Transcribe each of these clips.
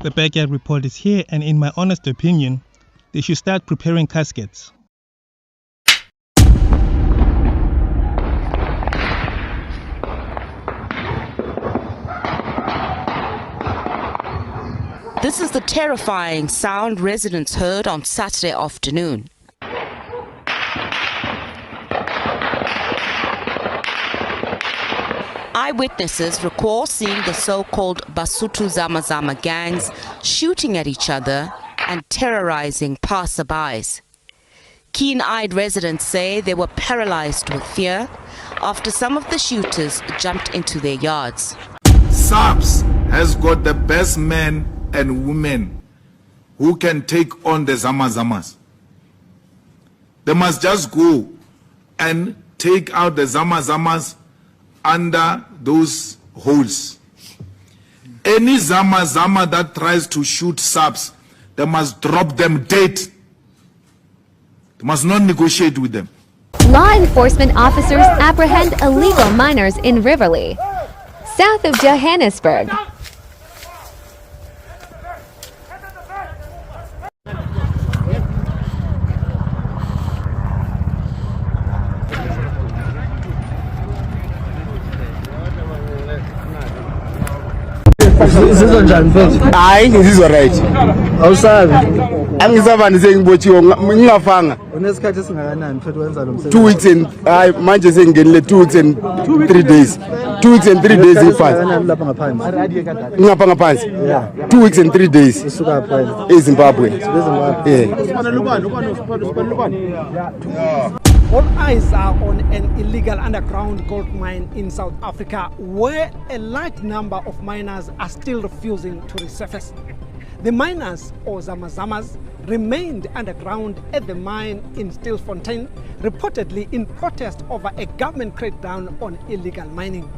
The backyard report is here, and in my honest opinion, they should start preparing caskets. This is the terrifying sound residents heard on Saturday afternoon. Eyewitnesses recall seeing the so-called Basotho ZAMA-ZAMA gangs shooting at each other and terrorizing passerbys. Keen-eyed residents say they were paralyzed with fear after some of the shooters jumped into their yards. SAPS has got the best men and women who can take on the ZAMA-ZAMA'S. They must just go and take out the ZAMA-ZAMA'S under those holes. Any ZAMA-ZAMA that tries to shoot SAPS, they must drop them dead. They must not negotiate with them. Law enforcement officers apprehend illegal miners in Riverlea, south of Johannesburg. Hayi ngizizwa right. Awusabi. Angisava ngisengibotshiwe ngingafanga. Unesikhathi singakanani mfethu wenza lo msebenzi? 2 weeks and manje sengingenile 2 weeks and 3 days. 2 weeks and 3 days ifast. Lapha ngaphansi. Ngapha ngaphansi. 2 weeks and 3 days. Usuka phela. eZimbabwe. All eyes are on an illegal underground gold mine in South Africa where a large number of miners are still refusing to resurface. The miners, or ZAMA-ZAMA'S, remained underground at the mine in Stilfontein, reportedly in protest over a government crackdown on illegal mining.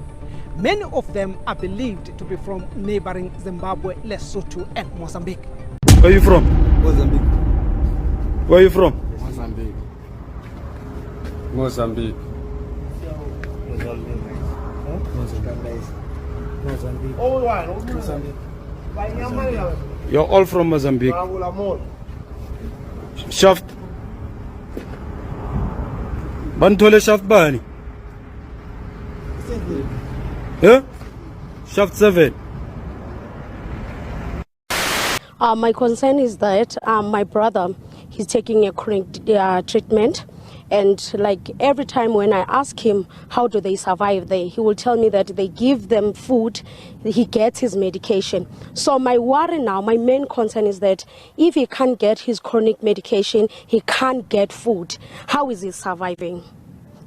Many of them are believed to be from neighboring Zimbabwe, Lesotho and Mozambique. Where are you from? Mozambique. Where are you from? Mozambique. Mozambique. You're all from Mozambique. Shaft. Bantole shaft bani? Yeah? Shaft 7. My concern is that my brother, he's taking a chronic treatment, and like every time when I ask him how do they survive there, he will tell me that they give them food, he gets his medication. So my worry now, my main concern is that if he can't get his chronic medication, he can't get food. How is he surviving?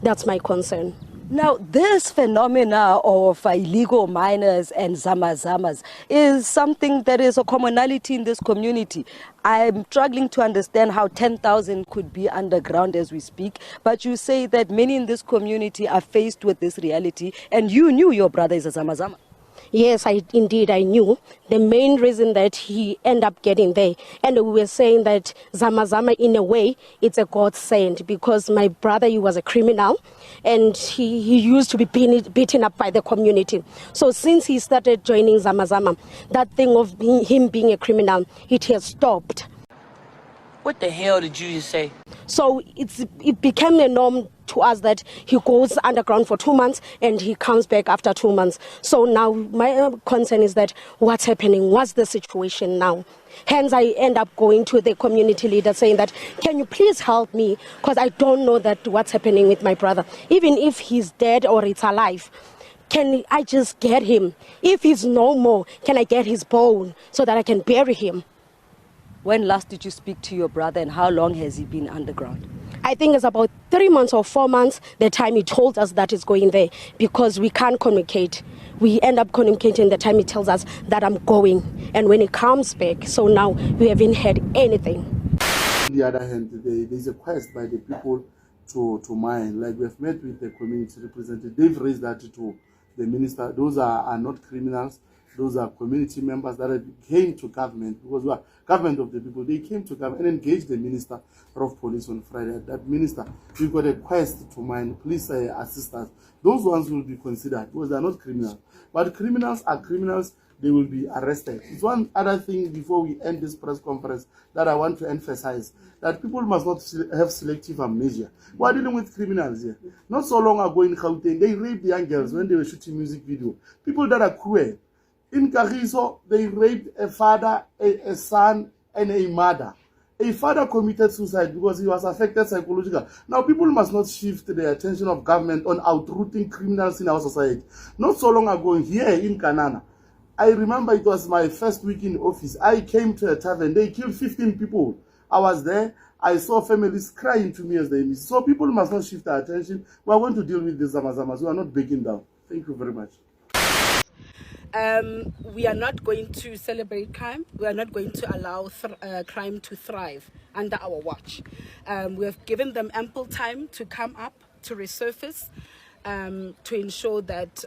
That's my concern. Now, this phenomena of illegal miners and ZAMA-ZAMA'S is something that is a commonality in this community. I'm struggling to understand how 10,000 could be underground as we speak, but you say that many in this community are faced with this reality, and you knew your brother is a ZAMA-ZAMA. Yes, indeed I knew. The main reason that he ended up getting there, and we were saying that ZAMA-ZAMA in a way, it's a godsend, because my brother, he was a criminal, and he used to be beaten up by the community. So since he started joining ZAMA-ZAMA, that thing of him being a criminal, it has stopped. What the hell did you just say? So it became a norm to us that he goes underground for 2 months and he comes back after 2 months. So now my concern is that what's happening? What's the situation now? Hence I end up going to the community leader saying that, can you please help me? Because I don't know that what's happening with my brother. Even if he's dead or it's alive, can I just get him? If he's no more, can I get his bone so that I can bury him? When last did you speak to your brother, and how long has he been underground? I think it's about 3 months or 4 months, the time he told us that he's going there, because we can't communicate. We end up communicating the time he tells us that I'm going, and when he comes back. So now we haven't heard anything. On the other hand, there's a quest by the people to mine. Like we have met with the community representative, they've raised that to the minister. Those are not criminals. Those are community members that came to government, because we are government of the people. They came to government and engaged the Minister of Police on Friday. That minister, we've got a quest to mine, please assist us. Those ones will be considered, because they are not criminals. But criminals are criminals. they will be arrested. It's one other thing before we end this press conference that I want to emphasize, that people must not have selective amnesia. We are dealing with criminals here. Not so long ago in Gauteng, they raped young girls when they were shooting music video. People that are cruel. In Kagiso, they raped a father, a son, and a mother. A father committed suicide because he was affected psychologically. Now, people must not shift the attention of government on outrooting criminals in our society. Not so long ago, here in Kanana, I remember it was my first week in office. I came to a tavern. They killed 15 people. I was there. I saw families crying to me as they missed. So people must not shift their attention. We are going to deal with the ZAMA-ZAM'S. We are not backing down. Thank you very much. We are not going to celebrate crime. We are not going to allow crime to thrive under our watch. We have given them ample time to come up, to resurface, to ensure that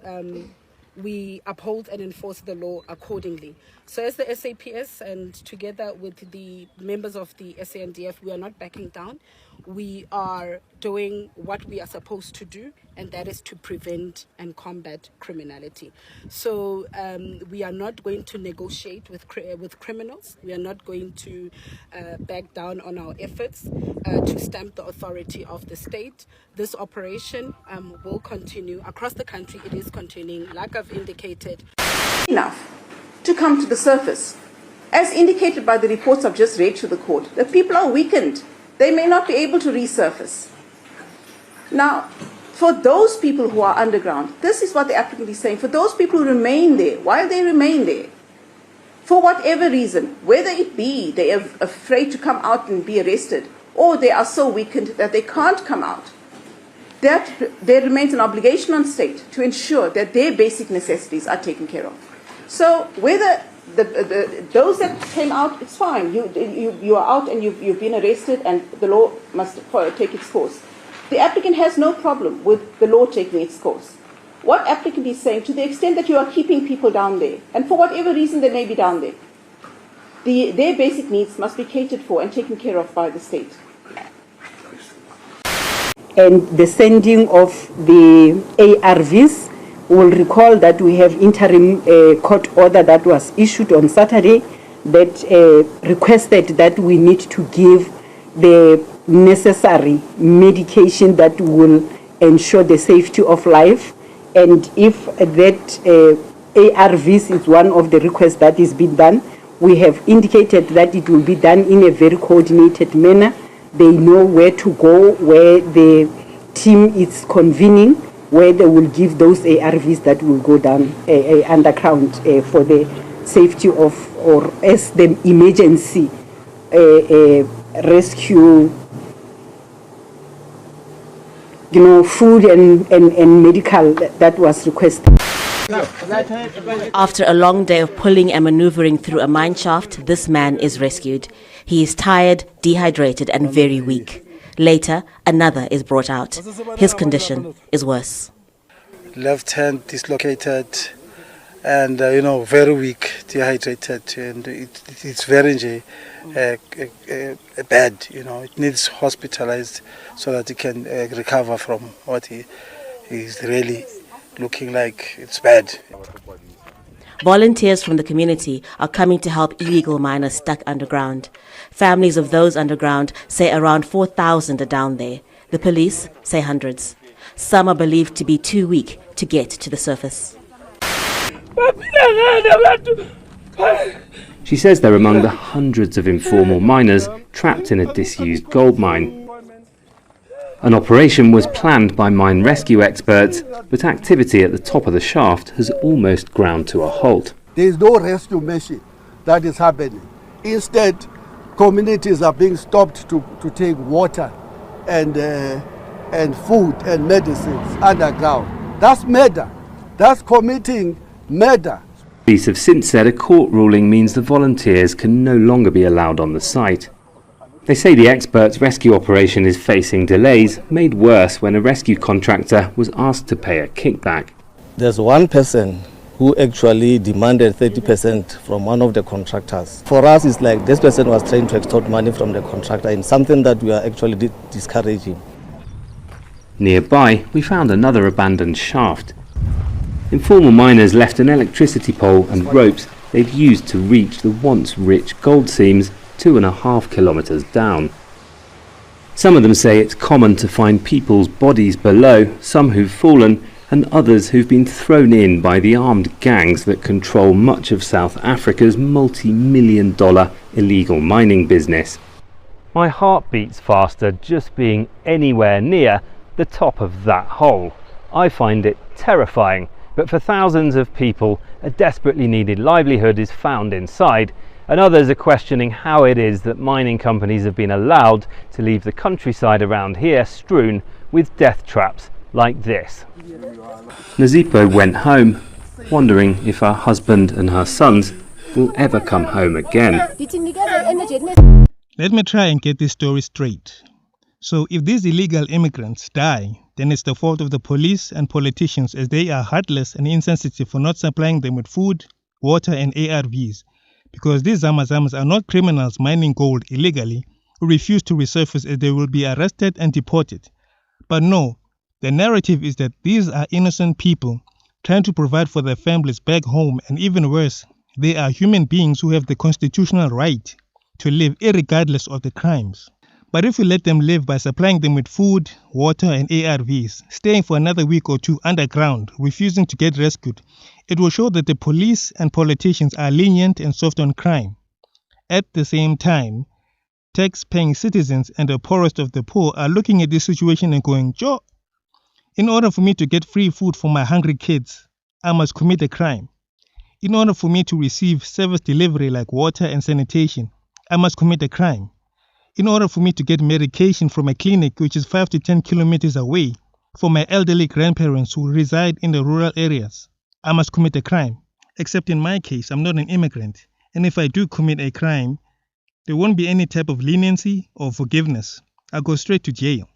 we uphold and enforce the law accordingly. So as the SAPS and together with the members of the SANDF, we are not backing down. We are doing what we are supposed to do, and that is to prevent and combat criminality. So we are not going to negotiate with criminals. We are not going to back down on our efforts to stamp the authority of the state. This operation will continue across the country. It is continuing, like I've indicated. Enough to come to the surface. As indicated by the reports I've just read to the court, the people are weakened. They may not be able to resurface. Now, for those people who are underground, this is what the applicant is saying. For those people who remain there, while they remain there, for whatever reason, whether it be they are afraid to come out and be arrested, or they are so weakened that they can't come out, that there remains an obligation on the state to ensure that their basic necessities are taken care of. So whether those that came out, it's fine. You are out and you've been arrested, and the law must take its course. The applicant has no problem with the law taking its course. What applicant is saying, to the extent that you are keeping people down there, and for whatever reason they may be down there, their basic needs must be catered for and taken care of by the state. And the sending of the ARVs, we'll recall that we have interim court order that was issued on Saturday that requested that we need to give the necessary medication that will ensure the safety of life. And if that ARVs is one of the requests that is being done, we have indicated that it will be done in a very coordinated manner. They know where to go, where the team is convening, where they will give those ARVs that will go down underground for the safety of, or as the emergency rescue, food and medical that was requested. After a long day of pulling and maneuvering through a mine shaft, this man is rescued. He is tired, dehydrated and very weak. Later, another is brought out. His condition is worse. Left hand dislocated and, very weak, dehydrated, and it's very bad. It needs hospitalized so that he can recover from what he is really looking like. It's bad. Volunteers from the community are coming to help illegal miners stuck underground. Families of those underground say around 4,000 are down there. The police say hundreds. Some are believed to be too weak to get to the surface. She says they're among the hundreds of informal miners trapped in a disused gold mine. An operation was planned by mine rescue experts, but activity at the top of the shaft has almost ground to a halt. There is no rescue mission that is happening. Instead, communities are being stopped to take water and food and medicines underground. That's murder. That's committing murder. Police have since said a court ruling means the volunteers can no longer be allowed on the site. They say the experts' rescue operation is facing delays, made worse when a rescue contractor was asked to pay a kickback. There's one person who actually demanded 30% from one of the contractors. For us, it's like this person was trying to extort money from the contractor, and something that we are actually discouraging. Nearby, we found another abandoned shaft. Informal miners left an electricity pole and ropes they've used to reach the once rich gold seams 2.5 kilometres down. Some of them say it's common to find people's bodies below, some who've fallen and others who've been thrown in by the armed gangs that control much of South Africa's multi-million-dollar illegal mining business. My heart beats faster just being anywhere near the top of that hole. I find it terrifying, but for thousands of people, a desperately needed livelihood is found inside, and others are questioning how it is that mining companies have been allowed to leave the countryside around here strewn with death traps like this. Nazipo went home, wondering if her husband and her sons will ever come home again. Let me try and get this story straight. So if these illegal immigrants die, then it's the fault of the police and politicians, as they are heartless and insensitive for not supplying them with food, water and ARVs. Because these ZAMA-ZAM'S are not criminals mining gold illegally who refuse to resurface, as they will be arrested and deported. But no, the narrative is that these are innocent people trying to provide for their families back home, and even worse, they are human beings who have the constitutional right to live irregardless of the crimes. But if we let them live by supplying them with food, water and ARVs, staying for another week or two underground, refusing to get rescued, it will show that the police and politicians are lenient and soft on crime. At the same time, tax-paying citizens and the poorest of the poor are looking at this situation and going, Joe, in order for me to get free food for my hungry kids, I must commit a crime. In order for me to receive service delivery like water and sanitation, I must commit a crime. In order for me to get medication from a clinic which is 5 to 10 kilometers away for my elderly grandparents who reside in the rural areas, I must commit a crime. Except in my case, I'm not an immigrant. And if I do commit a crime, there won't be any type of leniency or forgiveness. I'll go straight to jail.